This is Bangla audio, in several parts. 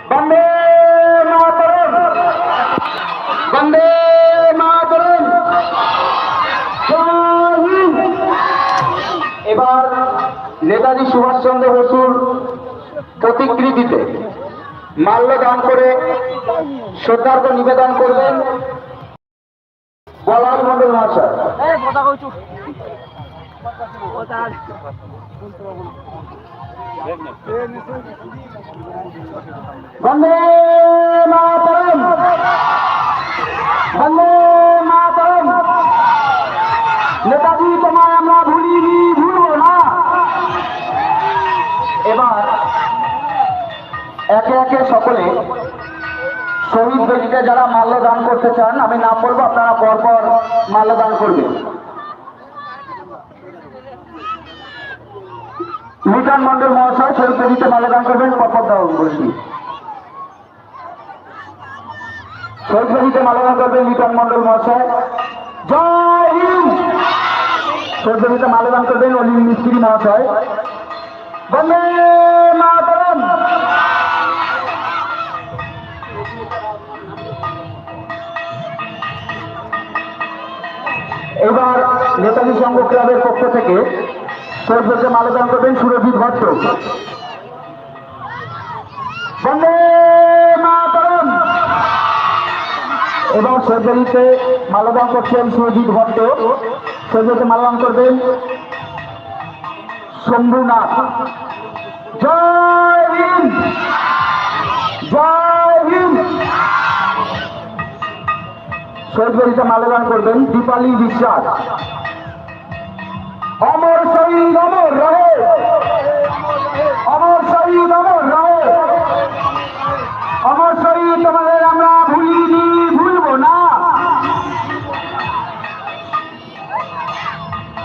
বন্দে মাতরম, বন্দে মাতরম। এবার নেতাজি সুভাষচন্দ্র বসুর প্রতিকৃতিতে মাল্যদান করে শ্রদ্ধার্ঘ নিবেদন করবেন বলাই মন্ডল মহাশয়। বন্দে মাতরম, বন্দে মাতরম। নেতাজি তোমায় আমরা ভুলিনি, ভুলবো না। এবার একে একে সকলে শহীদ বেদিতে যারা মাল্যদান করতে চান, আমি নাম বলবো, আপনারা পরপর মাল্যদান করবেন। লিটন মন্ডল মহাশয় শহীদ বেদিতে মাল্যদান করবেন, পরপর দাও বলছি। শহীদ বেদিতে মাল্যদান করবেন লিটন মন্ডল মহাশয়। জয় হিন্দ। শহীদ বেদিতে মাল্যদান করবেন অনিল মিস্ত্রি মহাশয়। বন্দে মাতরম। এবার নেতাজি সংঘ ক্লাবের পক্ষ থেকে শহীদ বেদিতে মাল্যদান করবেন সুরজিৎ ভট্ট। বন্দে মাতরম। এবং শহীদ বেদিতে মাল্যদান করছেন সুরজিৎ ভট্ট। শহীদ বেদিতে মাল্যদান করবেন শম্ভুনাথ। জয় হিন্দ, জয় হিন্দ। শহীদ বেদিতে মাল্যদান করবেন দীপালি বিশ্বাস। অমর শহীদ অমর রহে, অমর শহীদ অমর রহে। অমর শহীদ তোমাদের আমরা ভুলিনি, ভুলবো না।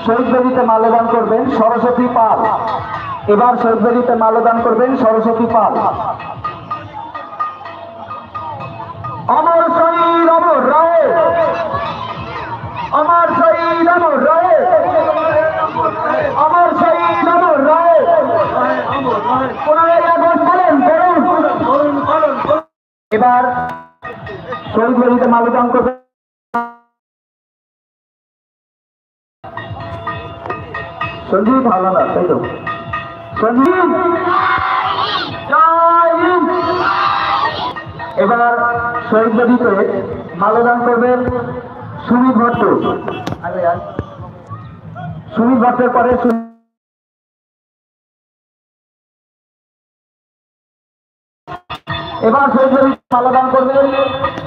শহীদ বেদিতে মাল্যদান করবেন সরস্বতী পাল। এবার শহীদ বেদিতে মাল্যদান করবেন সরস্বতী পাল। অমর শহীদ অমর রহে, অমর শহীদ অমর রহে, অমর শহীদ অমর রহে। 15ই আগস্ট বলেন করুন। এবার শহীদ বেদিতে মাল্যদান করবেন সঞ্জীব হাওলাদার, তাই তো? সঞ্জীব। জয় হিন্দ। এবার শহীদ বেদিতে মাল্যদান করবেন সুমিত ভট্ট। সুমিত ভট্টের পরে এবার শহীদ বেদিতে মাল্যদান করবেন